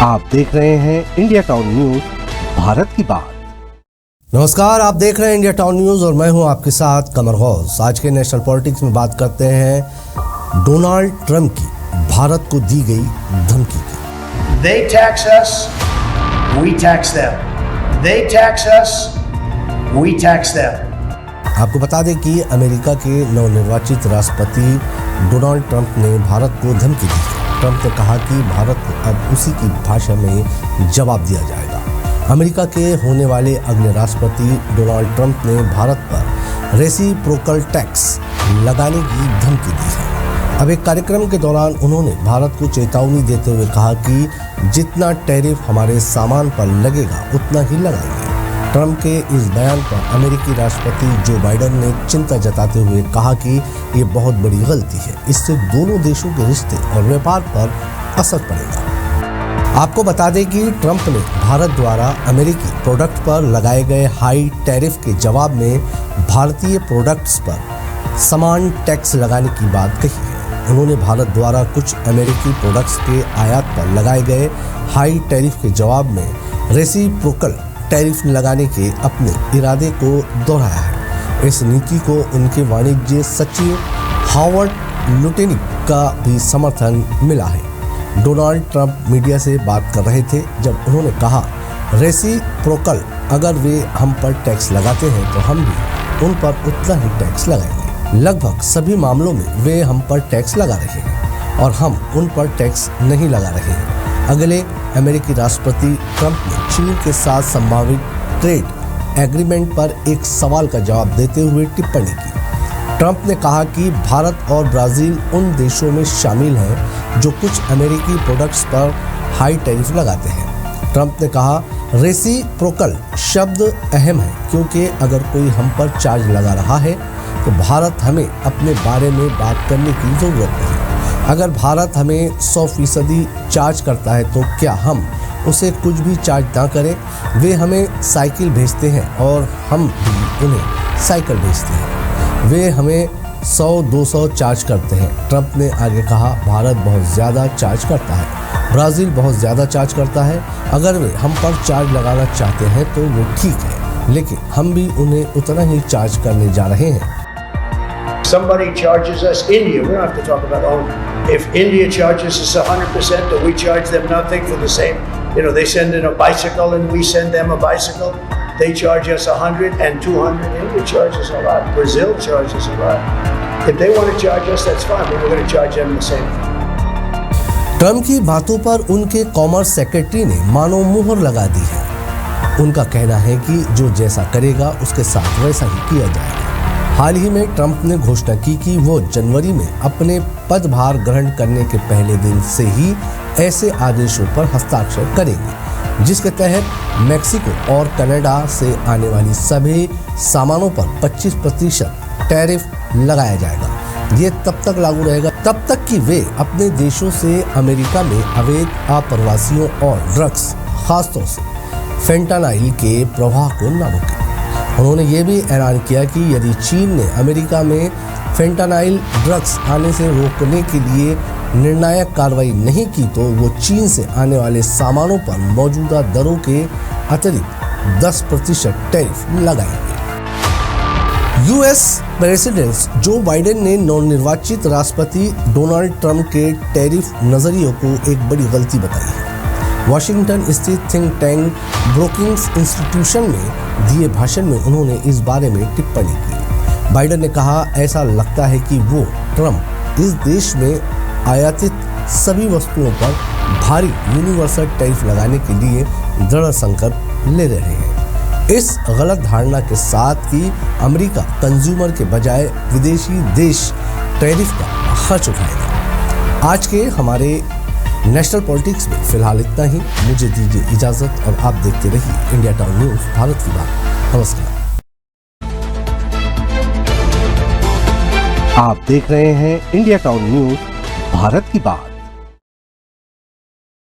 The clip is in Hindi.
आप देख रहे हैं इंडिया टाउन न्यूज, भारत की बात। नमस्कार, आप देख रहे हैं इंडिया टाउन न्यूज और मैं हूं आपके साथ कमर गौस। आज के नेशनल पॉलिटिक्स में बात करते हैं डोनाल्ड ट्रंप की भारत को दी गई धमकी की। They tax us, we tax them. They tax us, we tax them. आपको बता दें कि अमेरिका के नवनिर्वाचित राष्ट्रपति डोनाल्ड ट्रंप ने भारत को धमकी दी है। ट्रंप ने कहा कि भारत को अब उसी की भाषा में जवाब दिया जाएगा। अमेरिका के होने वाले अगले राष्ट्रपति डोनाल्ड ट्रंप ने भारत पर रेसिप्रोकल टैक्स लगाने की धमकी दी है। अब एक कार्यक्रम के दौरान उन्होंने भारत को चेतावनी देते हुए कहा कि जितना टैरिफ हमारे सामान पर लगेगा उतना ही लगाएंगे। ट्रंप के इस बयान पर अमेरिकी राष्ट्रपति जो बाइडेन ने चिंता जताते हुए कहा कि ये बहुत बड़ी गलती है, इससे दोनों देशों के रिश्ते और व्यापार पर असर पड़ेगा। आपको बता दें कि ट्रंप ने भारत द्वारा अमेरिकी प्रोडक्ट पर लगाए गए हाई टैरिफ के जवाब में भारतीय प्रोडक्ट्स पर समान टैक्स लगाने की बात कही है। उन्होंने भारत द्वारा कुछ अमेरिकी प्रोडक्ट्स के आयात पर लगाए गए हाई टैरिफ के जवाब में रेसिप्रोकल टैरिफ लगाने के अपने इरादे को दोहराया है। इस नीति को उनके वाणिज्य सचिव हावर्ड लुटेनिक का भी समर्थन मिला है। डोनाल्ड ट्रंप मीडिया से बात कर रहे थे जब उन्होंने कहा, रेसिप्रोकल अगर वे हम पर टैक्स लगाते हैं तो हम भी उन पर उतना ही टैक्स लगाएंगे। लगभग सभी मामलों में वे हम पर टैक्स लगा रहे हैं और हम उन पर टैक्स नहीं लगा रहे हैं। अगले अमेरिकी राष्ट्रपति ट्रंप ने चीन के साथ संभावित ट्रेड एग्रीमेंट पर एक सवाल का जवाब देते हुए टिप्पणी की। ट्रंप ने कहा कि भारत और ब्राजील उन देशों में शामिल हैं जो कुछ अमेरिकी प्रोडक्ट्स पर हाई टैरिफ लगाते हैं। ट्रंप ने कहा, रेसिप्रोकल शब्द अहम है क्योंकि अगर कोई हम पर चार्ज लगा रहा है तो भारत हमें अपने बारे में बात करने की जरूरत नहीं। अगर भारत हमें 100% चार्ज करता है तो क्या हम उसे कुछ भी चार्ज ना करें। वे हमें साइकिल भेजते हैं और हम भी उन्हें साइकिल भेजते हैं। वे हमें 100-200 चार्ज करते हैं। ट्रंप ने आगे कहा, भारत बहुत ज़्यादा चार्ज करता है, ब्राज़ील बहुत ज़्यादा चार्ज करता है। अगर वे हम पर चार्ज लगाना चाहते हैं तो वो ठीक है, लेकिन हम भी उन्हें उतना ही चार्ज करने जा रहे हैं। Somebody charges us, India, we don't have to talk about, if India charges us 100%, but we charge them nothing for the same, they send in a bicycle and we send them a bicycle, they charge us 100 and 200, India charges a lot, Brazil charges a lot. If they want to charge us, that's fine, but we're going to charge them the same. Trump की बातों पर उनके कॉमर्स सेक्रेटरी ने मानो मुहर लगा दी है। उनका कहना है कि जो जैसा करेगा उसके साथ वैसा ही किया जाएगा। हाल ही में ट्रंप ने घोषणा की कि वो जनवरी में अपने पदभार ग्रहण करने के पहले दिन से ही ऐसे आदेशों पर हस्ताक्षर करेंगे जिसके तहत मैक्सिको और कनाडा से आने वाली सभी सामानों पर 25% टैरिफ लगाया जाएगा। ये तब तक लागू रहेगा तब तक कि वे अपने देशों से अमेरिका में अवैध आप्रवासियों और ड्रग्स, खासतौर से फेंटानाइल के प्रवाह को न रोकें। उन्होंने ये भी ऐलान किया कि यदि चीन ने अमेरिका में फेंटानाइल ड्रग्स आने से रोकने के लिए निर्णायक कार्रवाई नहीं की तो वो चीन से आने वाले सामानों पर मौजूदा दरों के अतिरिक्त 10% टैरिफ लगाएंगे। यूएस प्रेसिडेंट जो बाइडेन ने नवनिर्वाचित राष्ट्रपति डोनाल्ड ट्रंप के टैरिफ नजरियों को एक बड़ी गलती बताई है। वॉशिंगटन स्थित थिंक टैंक ब्रोकिंग्स इंस्टीट्यूशन में दिए भाषण में उन्होंने इस बारे में टिप्पणी की। बाइडेन ने कहा, ऐसा लगता है कि वो ट्रंप इस देश में आयातित सभी वस्तुओं पर भारी यूनिवर्सल टैरिफ लगाने के लिए दृढ़ संकल्प ले रहे हैं। इस गलत धारणा के साथ कि अमेरिका कंज्यूमर के बजाय विदेशी देश टैरिफ का खर्च उठाएगा। आज के हमारे नेशनल पॉलिटिक्स में फिलहाल इतना ही। मुझे दीजिए इजाजत और आप देखते रहिए इंडिया टाउन न्यूज, भारत की बात। नमस्कार। आप देख रहे हैं इंडिया टाउन न्यूज, भारत की बात।